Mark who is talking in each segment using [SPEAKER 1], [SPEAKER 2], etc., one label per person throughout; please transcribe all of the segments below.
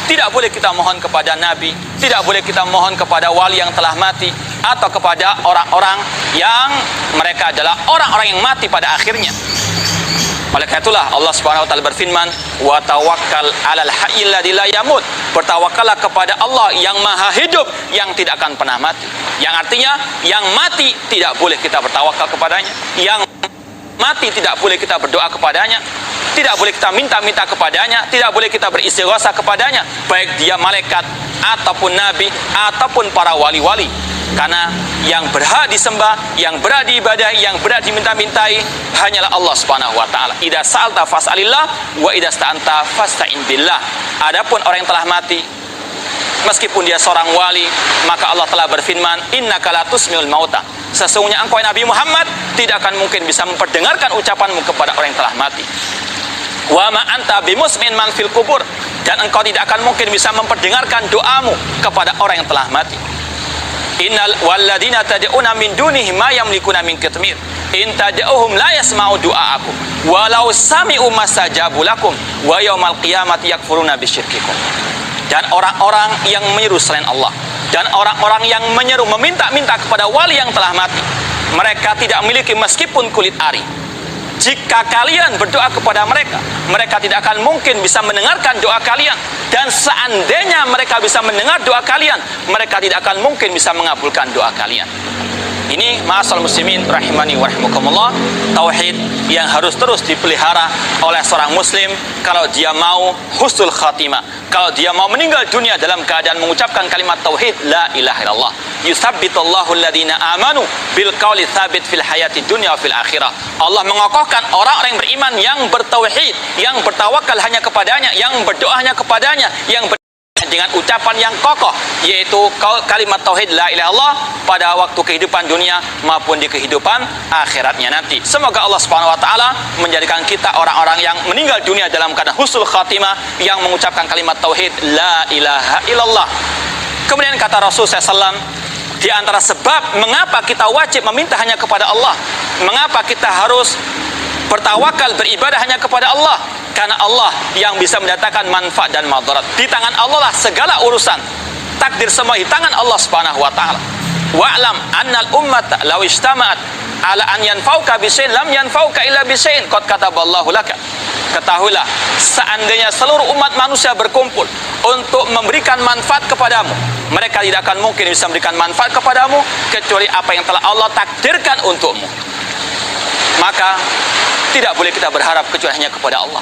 [SPEAKER 1] Tidak boleh kita mohon kepada nabi, tidak boleh kita mohon kepada wali yang telah mati, atau kepada orang-orang yang mereka adalah orang-orang yang mati pada akhirnya. Oleh karena itulah Allah Subhanahu wa taala berfirman, "Wa tawakkal 'alal hayyil ladzi la yamut." Bertawakkallah kepada Allah yang Maha Hidup, yang tidak akan pernah mati. Yang artinya yang mati tidak boleh kita bertawakal kepadanya. Yang mati tidak boleh kita berdoa kepadanya. Tidak boleh kita minta-minta kepadanya, tidak boleh kita beristighatsah kepadanya, baik dia malaikat ataupun nabi ataupun para wali-wali. Karena yang berhak disembah, yang berhak diibadahi, yang berhak diminta-mintai hanyalah Allah Subhanahu wa taala. Idza sa'alta fas'alillah wa idza sta'anta fasta'in billah. Adapun orang yang telah mati, meskipun dia seorang wali, maka Allah telah berfirman, innaka la tusmi'ul mauta. Sesungguhnya engkau Nabi Muhammad tidak akan mungkin bisa memperdengarkan ucapanmu kepada orang yang telah mati. Wa ma anta bimusmin man fil kubur. Dan engkau tidak akan mungkin bisa memperdengarkan doamu kepada orang yang telah mati. Innal walladzina tad'una min dunihi ma yamlikuna min qitmir. In tad'uhum la yasma'u du'aakum walau sami'u mastajabu lakum wa yaumal qiyamati yakfuruna bisyirkikum. Dan orang-orang yang menyeru selain Allah, dan orang-orang yang menyeru meminta-minta kepada wali yang telah mati, mereka tidak memiliki meskipun kulit ari. Jika kalian berdoa kepada mereka, mereka tidak akan mungkin bisa mendengarkan doa kalian. Dan seandainya mereka bisa mendengar doa kalian, mereka tidak akan mungkin bisa mengabulkan doa kalian. Ini ma'asal muslimin rahimani wa rahimakumullah, tauhid yang harus terus dipelihara oleh seorang muslim kalau dia mau husnul khatimah, kalau dia mau meninggal dunia dalam keadaan mengucapkan kalimat tauhid la ilaha illallah. Yusabbitullahu alladhina amanu bil qawli tsabit fil hayati dunya wa fil akhirah. Allah mengokohkan orang-orang yang beriman yang bertauhid, yang bertawakal hanya kepadanya, yang berdoa hanya kepadanya, yang dengan ucapan yang kokoh, yaitu kalimat tauhid la ilaha illallah pada waktu kehidupan dunia maupun di kehidupan akhiratnya nanti. Semoga Allah Subhanahu wa taala menjadikan kita orang-orang yang meninggal dunia dalam keadaan husnul khatimah, yang mengucapkan kalimat tauhid la ilaha illallah. Kemudian kata Rasul SAW, di antara sebab mengapa kita wajib meminta hanya kepada Allah, mengapa kita harus bertawakal, beribadah hanya kepada Allah, karena Allah yang bisa mendatangkan manfaat dan madarat. Di tangan Allah lah segala urusan. Takdir semua di tangan Allah Subhanahu wa taala. Wa'lam annal ummata law ijtama'at ala an yanfa'uka bisyai'in lam yanfa'uka illa bisyai'in qad kataballahu laka. Ketahuilah, seandainya seluruh umat manusia berkumpul untuk memberikan manfaat kepadamu, mereka tidak akan mungkin bisa memberikan manfaat kepadamu kecuali apa yang telah Allah takdirkan untukmu. Maka tidak boleh kita berharap kecuali hanya kepada Allah,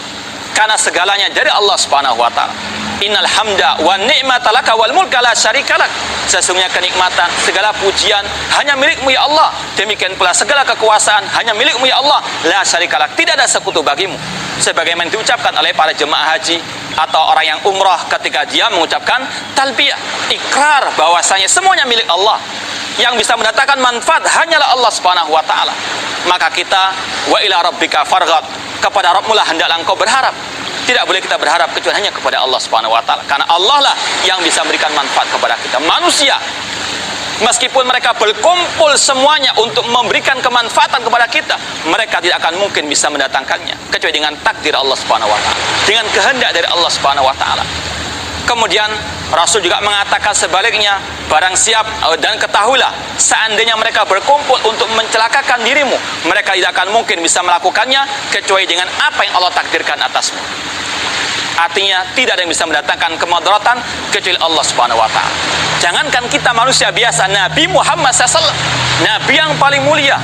[SPEAKER 1] karena segalanya dari Allah Subhanahu wa taala. Innal hamda wan ni'mata laka wal mulka la syarika lak. Sesungguhnya kenikmatan, segala pujian hanya milik-Mu ya Allah. Demikian pula segala kekuasaan hanya milik-Mu ya Allah, la syarika lak. Tidak ada sekutu bagimu. Sebagaimana diucapkan oleh para jemaah haji atau orang yang umrah ketika dia mengucapkan talbiyah, ikrar bahwasanya semuanya milik Allah. Yang bisa mendatangkan manfaat hanyalah Allah Subhanahu wa taala. Maka kita wa ila rabbika farghab, kepada Rabbmu lah hendaklah engkau berharap. Tidak boleh kita berharap kecuali hanya kepada Allah Subhanahu wa taala, karena Allah lah yang bisa memberikan manfaat kepada kita. Manusia, meskipun mereka berkumpul semuanya untuk memberikan kemanfaatan kepada kita, mereka tidak akan mungkin bisa mendatangkannya kecuali dengan takdir Allah Subhanahu wa taala, dengan kehendak dari Allah Subhanahu wa taala. Kemudian Rasul juga mengatakan sebaliknya, barang siap dan ketahuilah, seandainya mereka berkumpul untuk mencelakakan dirimu, mereka tidak akan mungkin bisa melakukannya kecuali dengan apa yang Allah takdirkan atasmu. Artinya tidak ada yang bisa mendatangkan kemudaratan kecuali Allah Subhanahu wa taala. Jangankan kita manusia biasa, Nabi Muhammad SAW, Nabi yang paling mulia,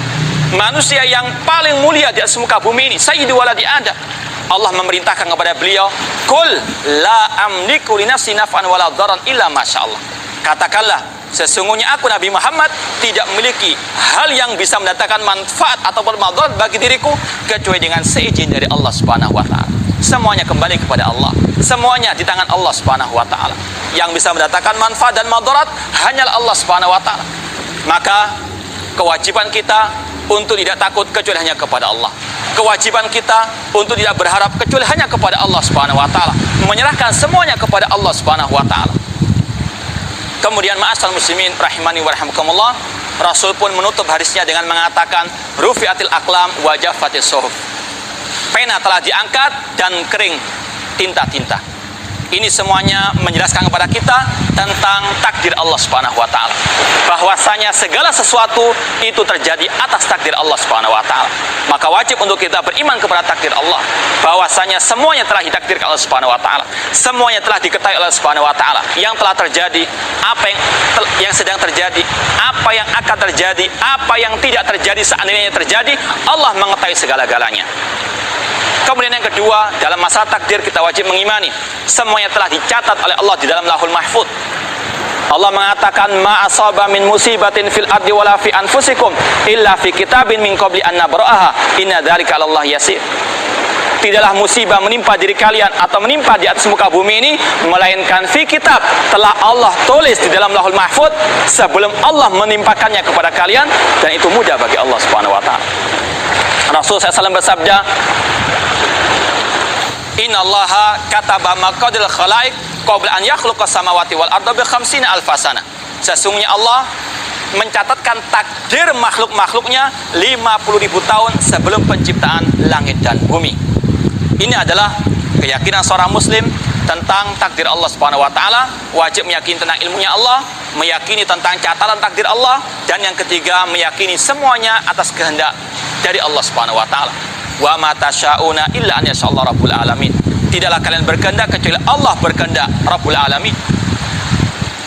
[SPEAKER 1] manusia yang paling mulia di atas muka bumi ini, Sayyidu waladi Adam, Allah memerintahkan kepada beliau, "Qul la amliku li nafsi naf'an wala dharran illa masyaallah." Katakanlah, sesungguhnya aku Nabi Muhammad tidak memiliki hal yang bisa mendatangkan manfaat ataupun madarat bagi diriku kecuali dengan seizin dari Allah Subhanahu wa taala. Semuanya kembali kepada Allah. Semuanya di tangan Allah Subhanahu wa taala. Yang bisa mendatangkan manfaat dan madarat hanyalah Allah Subhanahu wa taala. Maka kewajiban kita untuk tidak takut kecuali hanya kepada Allah. Kewajiban kita untuk tidak berharap kecuali hanya kepada Allah Subhanahu wa taala, menyerahkan semuanya kepada Allah Subhanahu wa taala. Kemudian ma'asal muslimin rahimani wa rahimakumullah, Rasul pun menutup hadisnya dengan mengatakan, rufi'atil aqlam wa jaffatis suhuf. Pena telah diangkat dan kering tinta-tinta. Ini semuanya menjelaskan kepada kita tentang takdir Allah Subhanahu wa taala. Bahwasanya segala sesuatu itu terjadi atas takdir Allah Subhanahu wa taala. Maka wajib untuk kita beriman kepada takdir Allah, bahwasanya semuanya telah ditakdirkan Allah Subhanahu wa taala. Semuanya telah diketahui Allah Subhanahu wa taala. Yang telah terjadi, apa yang sedang terjadi, apa yang akan terjadi, apa yang tidak terjadi seandainya terjadi, Allah mengetahui segala-galanya. Kemudian yang kedua, dalam masalah takdir kita wajib mengimani semuanya telah dicatat oleh Allah di dalam Lauhul Mahfuz. Allah mengatakan, ma asaba min musibatin fil ardi wala fi anfusikum illa fi kitabin min qabli an nabra'aha inna dzalika 'ala Allah yasir. Tidaklah musibah menimpa diri kalian atau menimpa di atas muka bumi ini melainkan fi kitab, telah Allah tulis di dalam Lauhul Mahfuz sebelum Allah menimpakannya kepada kalian, dan itu mudah bagi Allah Subhanahu wa taala. Rasulullah SAW bersabda, innallaha kataba maqadiril khalaiq qabla an yakhluqas samawati wal arda bi 50 alfasana. Sesungguhnya Allah mencatatkan takdir makhluk-makhluknya 50.000 tahun sebelum penciptaan langit dan bumi. Ini adalah keyakinan seorang muslim tentang takdir Allah Subhanahu wa taala. Wajib meyakini tentang ilmunya Allah, meyakini tentang catatan takdir Allah, dan yang ketiga meyakini semuanya atas kehendak dari Allah Subhanahu wa taala. Wa ma tasyauna illa an yashallahu rabbul alamin. Tidaklah kalian berkehendak kecuali Allah berkehendak Rabbul alamin.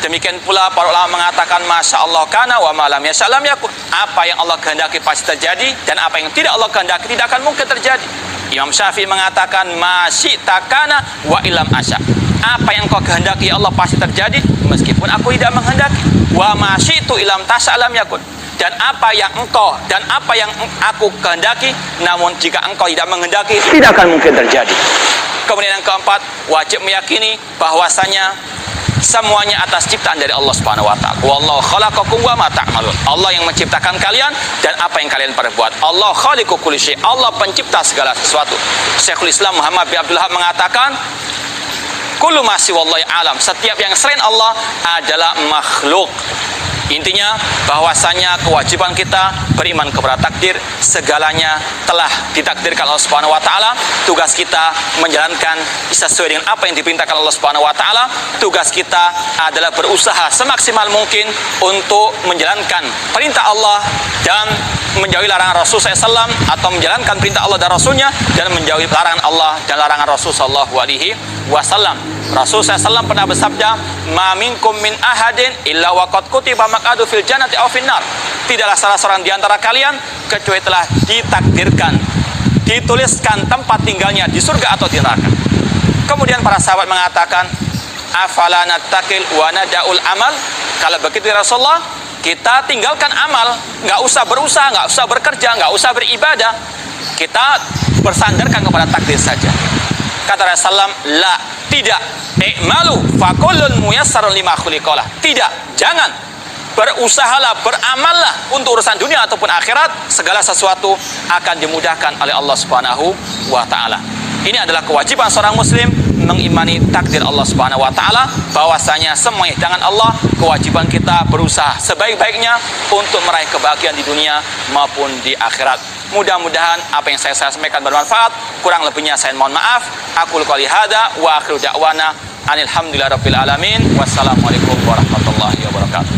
[SPEAKER 1] Demikian pula para ulama mengatakan masya Allah kana wa ma lam yasha lam yakun. Apa yang Allah kehendaki pasti terjadi, dan apa yang tidak Allah kehendaki tidak akan mungkin terjadi. Imam Syafi'i mengatakan masyi'ta kana wa ilam asya. Apa yang kau kehendaki Allah pasti terjadi meskipun aku tidak menghendaki. Wa ma syi'tu ilam tasya lam yakun. Dan apa yang engkau dan apa yang aku kehendaki, namun jika engkau tidak menghendaki, tidak akan mungkin terjadi. Kemudian yang keempat, wajib meyakini bahwasanya semuanya atas ciptaan dari Allah Subhanahu wa taala. Wallahu khalaqakum wa ma ta'malun. Allah yang menciptakan kalian dan apa yang kalian perbuat. Allah khaliqu kulli syai'. Allah pencipta segala sesuatu. Syekhul Islam Muhammad bin Abdul Wahhab mengatakan, kullu ma siwallahi alam. Setiap yang selain Allah adalah makhluk. Intinya bahwasanya kewajiban kita beriman kepada takdir, segalanya telah ditakdirkan Allah Subhanahu wa taala. Tugas kita menjalankan sesuai dengan apa yang diperintahkan Allah Subhanahu wa taala. Tugas kita adalah berusaha semaksimal mungkin untuk menjalankan perintah Allah dan menjauhi larangan Rasul SAW, atau menjalankan perintah Allah dan Rasulnya dan menjauhi larangan Allah dan larangan Rasul Sallallahu Alaihi Wasallam. Rasul SAW pernah bersabda, ma minkum min ahadin illa waqad kutiba maq'adu fil jannati aw finnar. Tidaklah salah seorang di antara kalian kecuali telah ditakdirkan, dituliskan tempat tinggalnya di surga atau di neraka. Kemudian para sahabat mengatakan, afala nattakil wa nada'ul amal. Kalau begitu ya Rasulullah, kita tinggalkan amal, nggak usah berusaha, nggak usah bekerja, nggak usah beribadah, kita bersandarkan kepada takdir saja. Kata Rasulullah, la, tidak. I'malu fakullun muyassarun lima khuliqalah. Tidak, jangan. Berusahalah, beramallah untuk urusan dunia ataupun akhirat, segala sesuatu akan dimudahkan oleh Allah Subhanahu wa taala. Ini adalah kewajiban seorang muslim, mengimani takdir Allah Subhanahu wa taala, bahwasanya semuanya di tangan Allah. Kewajiban kita berusaha sebaik-baiknya untuk meraih kebahagiaan di dunia maupun di akhirat. Mudah-mudahan apa yang saya sampaikan bermanfaat. Kurang lebihnya saya mohon maaf. Aku qouli hada wa akhiru da'wana alhamdulillahirabbil alamin. Wassalamualaikum warahmatullahi wabarakatuh.